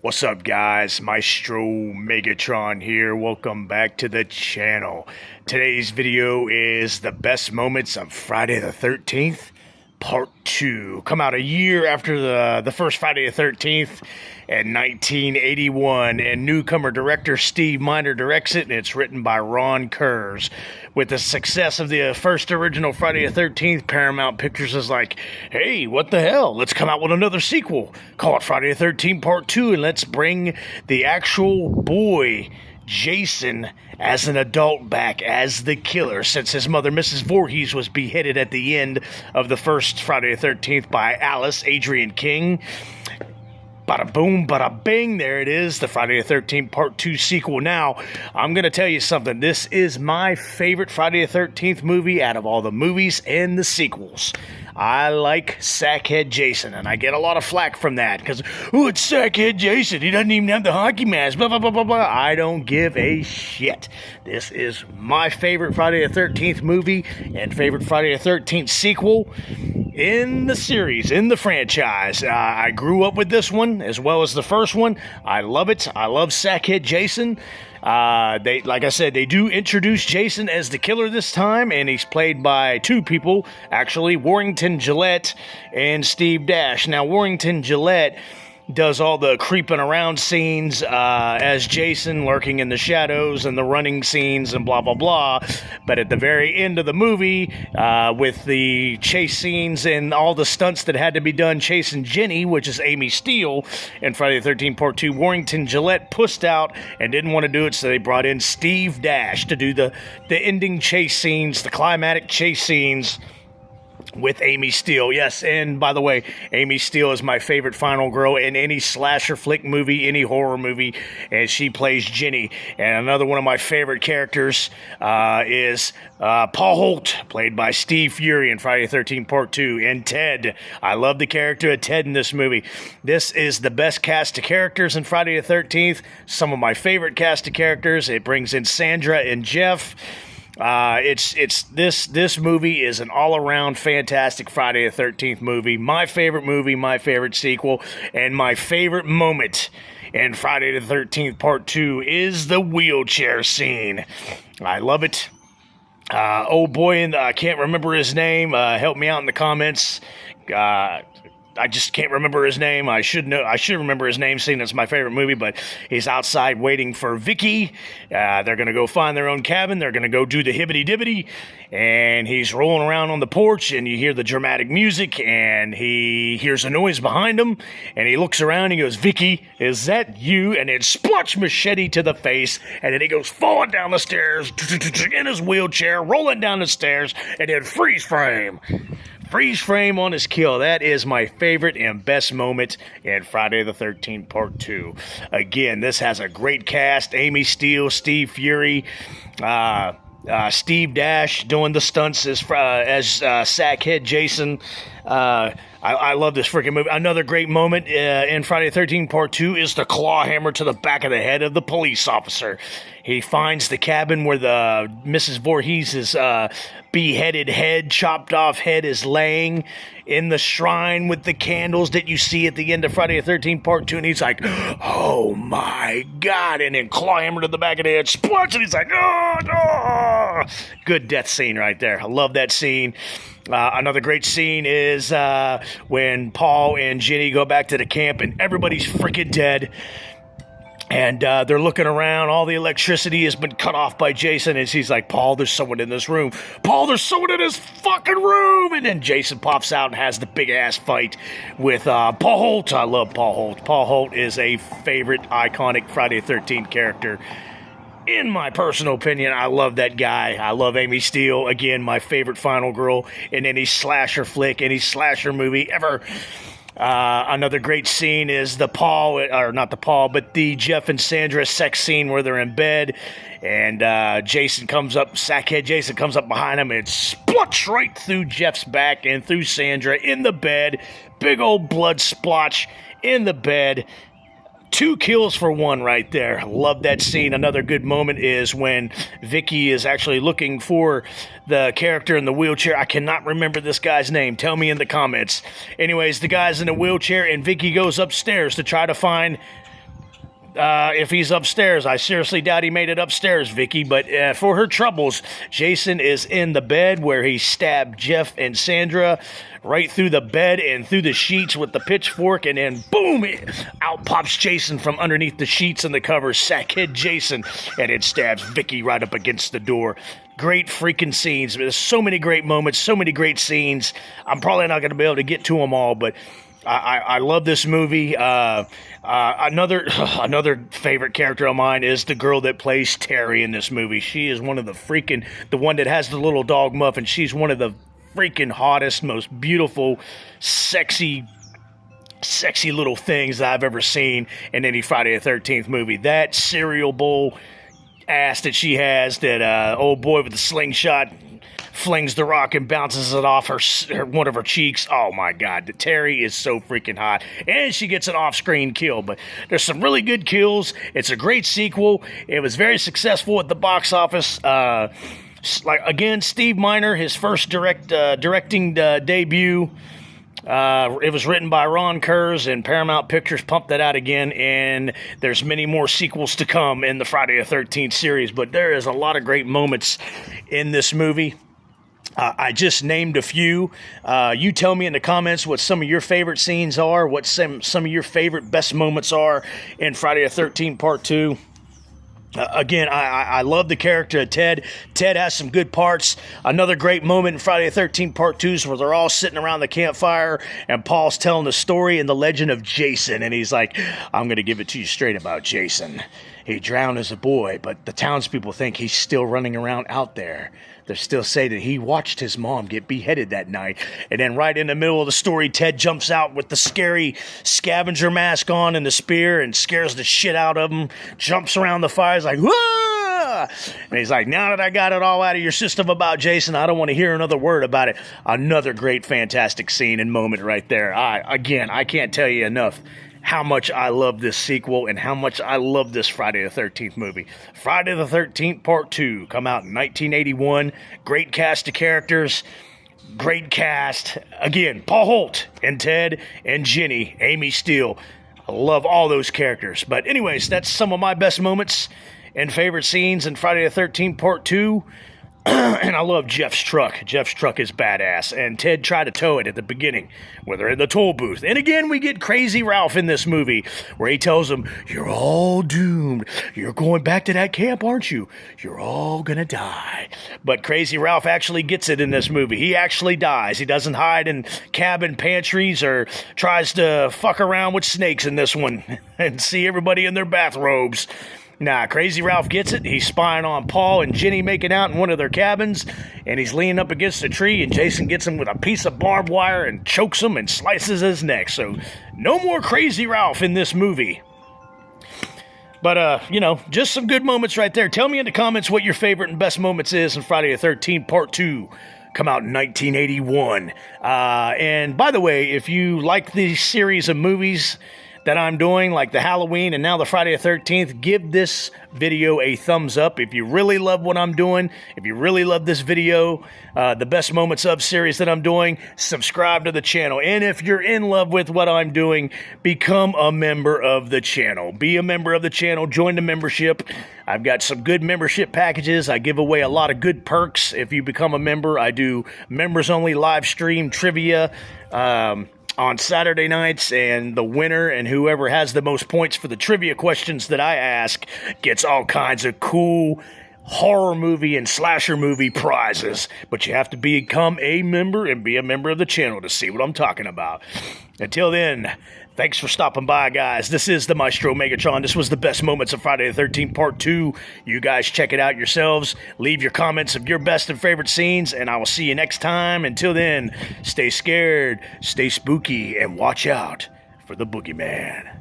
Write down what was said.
What's up, guys? Maestro Megatron here. Welcome back to the channel. Today's video is the best moments of Friday the 13th, Part 2. Come out a year after the first Friday the 13th in 1981, and newcomer director Steve Miner directs it, and it's written by Ron Kurz. With the success of the first original Friday the 13th, Paramount Pictures is like, hey, what the hell? Let's come out with another sequel. Call it Friday the 13th Part 2, and let's bring the actual boy, Jason, as an adult back as the killer, since his mother, Mrs. Voorhees, was beheaded at the end of the first Friday the 13th by Alice Adrienne King. Bada boom, bada bing, there it is, the Friday the 13th Part 2 sequel. Now, I'm going to tell you something. This is my favorite Friday the 13th movie out of all the movies and the sequels. I like Sackhead Jason, and I get a lot of flack from that, because, oh, it's Sackhead Jason, he doesn't even have the hockey mask, blah, blah, blah, blah, blah. I don't give a shit. This is my favorite Friday the 13th movie and favorite Friday the 13th sequel in the series, in the franchise. I grew up with this one as well as the first one. I love it. I love Sackhead Jason. Like I said, they do introduce Jason as the killer this time, and he's played by two people, actually, Warrington Gillette and Steve Dash. Now, Warrington Gillette does all the creeping around scenes as Jason, lurking in the shadows, and the running scenes and blah, blah, blah. But at the very end of the movie, with the chase scenes and all the stunts that had to be done chasing Jenny, which is Amy Steele, in Friday the 13th Part 2, Warrington Gillette pussed out and didn't want to do it, so they brought in Steve Dash to do the ending chase scenes, the climatic chase scenes with Amy Steele. Yes, and by the way, Amy Steele is my favorite final girl in any slasher flick movie, any horror movie, and she plays Jenny. And another one of my favorite characters is Paul Holt, played by Steve Fury in Friday the 13th Part 2, and Ted. I love the character of Ted in this movie. This is the best cast of characters in Friday the 13th. Some of my favorite cast of characters. It brings in Sandra and Jeff. This movie is an all-around fantastic Friday the 13th movie, my favorite sequel, and my favorite moment in Friday the 13th Part 2 is the wheelchair scene. I love it. Oh boy, and I can't remember his name. Help me out in the comments. I just can't remember his name. I should remember his name, seeing it's my favorite movie, but he's outside waiting for Vicky. They're going to go find their own cabin. They're going to go do the hibbity-dibbity, and he's rolling around on the porch, and you hear the dramatic music, and he hears a noise behind him, and he looks around, and he goes, Vicky, is that you? And then splotch machete to the face, and then he goes falling down the stairs in his wheelchair, rolling down the stairs, and then freeze frame. Freeze frame on his kill. That is my favorite and best moment in Friday the 13th Part 2. Again, this has a great cast. Amy Steele, Steve Fury, Steve Dash doing the stunts as Sackhead Jason. I love this freaking movie. Another great moment in Friday the 13th Part 2 is the claw hammer to the back of the head of the police officer. He finds the cabin where the Mrs. Voorhees' beheaded head, chopped off head, is laying in the shrine with the candles that you see at the end of Friday the 13th Part 2, and he's like, oh my God, and then claw hammer to the back of the head, splunch, and he's like, oh, no. Good death scene right there. I love that scene. Another great scene is when Paul and Jenny go back to the camp and everybody's freaking dead. And they're looking around. All the electricity has been cut off by Jason. And he's like, Paul, there's someone in this room. Paul, there's someone in this fucking room. And then Jason pops out and has the big-ass fight with Paul Holt. I love Paul Holt. Paul Holt is a favorite, iconic Friday the 13th character. In my personal opinion, I love that guy. I love Amy Steele. Again, my favorite final girl in any slasher flick, any slasher movie ever. Another great scene is the Jeff and Sandra sex scene where they're in bed, and Sackhead Jason comes up behind him and splotch right through Jeff's back and through Sandra in the bed. Big old blood splotch in the bed. 2 kills for 1 right there. Love that scene. Another good moment is when Vicky is actually looking for the character in the wheelchair. I cannot remember this guy's name. Tell me in the comments. Anyways, the guy's in a wheelchair, and Vicky goes upstairs to try to find if he's upstairs. I seriously doubt he made it upstairs, Vicky. But for her troubles, Jason is in the bed where he stabbed Jeff and Sandra right through the bed and through the sheets with the pitchfork, and then boom, out pops Jason from underneath the sheets and the covers, sackhead Jason, and it stabs Vicky right up against the door. Great freaking scenes. There's so many great moments, so many great scenes. I'm probably not going to be able to get to them all, but I love this movie. Another favorite character of mine is the girl that plays Terry in this movie. She is one of the one that has the little dog muffin. She's one of the freaking hottest, most beautiful, sexy little things I've ever seen in any Friday the 13th movie. That cereal bowl ass that she has, that old boy with the slingshot flings the rock and bounces it off one of her cheeks. Oh my God, Terry is so freaking hot, and she gets an off-screen kill. But there's some really good kills. It's a great sequel. It was very successful at the box office. Again, Steve Miner, his first directing debut. It was written by Ron Kurz, and Paramount Pictures pumped that out again, and there's many more sequels to come in the Friday the 13th series. But there is a lot of great moments in this movie. I just named a few. You tell me in the comments what some of your favorite scenes are, what some of your favorite best moments are in Friday the 13th Part 2. Again, I love the character of Ted. Ted has some good parts. Another great moment in Friday the 13th Part 2 is where they're all sitting around the campfire, and Paul's telling the story and the legend of Jason, and he's like, I'm going to give it to you straight about Jason. He drowned as a boy, but the townspeople think he's still running around out there. They still say that he watched his mom get beheaded that night. And then right in the middle of the story, Ted jumps out with the scary scavenger mask on and the spear and scares the shit out of him, jumps around the fire, he's like, whoa! And he's like, now that I got it all out of your system about Jason, I don't want to hear another word about it. Another great, fantastic scene and moment right there. I can't tell you enough how much I love this sequel and how much I love this Friday the 13th movie. Friday the 13th Part 2, come out in 1981. Great cast of characters, great cast. Again, Paul Holt and Ted and Jenny, Amy Steele. I love all those characters. But anyways, that's some of my best moments and favorite scenes in Friday the 13th Part 2. And I love Jeff's truck. Jeff's truck is badass. And Ted tried to tow it at the beginning, where they're in the toll booth. And again, we get Crazy Ralph in this movie, where he tells them, you're all doomed. You're going back to that camp, aren't you? You're all gonna die. But Crazy Ralph actually gets it in this movie. He actually dies. He doesn't hide in cabin pantries or tries to fuck around with snakes in this one and see everybody in their bathrobes. Nah, Crazy Ralph gets it. He's spying on Paul and Jenny making out in one of their cabins, and he's leaning up against a tree, and Jason gets him with a piece of barbed wire and chokes him and slices his neck. So, no more Crazy Ralph in this movie. But, just some good moments right there. Tell me in the comments what your favorite and best moments is in Friday the 13th Part 2. Come out in 1981. And by the way, if you like these series of movies that I'm doing, like the Halloween and now the Friday the 13th, give this video a thumbs up. If you really love what I'm doing, if you really love this video, the Best Moments of series that I'm doing, subscribe to the channel. And if you're in love with what I'm doing, become a member of the channel. Be a member of the channel. Join the membership. I've got some good membership packages. I give away a lot of good perks if you become a member. I do members-only live stream trivia on Saturday nights, and the winner and whoever has the most points for the trivia questions that I ask gets all kinds of cool horror movie and slasher movie prizes. But you have to become a member and be a member of the channel to see what I'm talking about. Until then, thanks for stopping by, guys. This is the Maestro Megatron. This was the Best Moments of Friday the 13th Part 2. You guys check it out yourselves. Leave your comments of your best and favorite scenes, and I will see you next time. Until then, stay scared, stay spooky, and watch out for the boogeyman.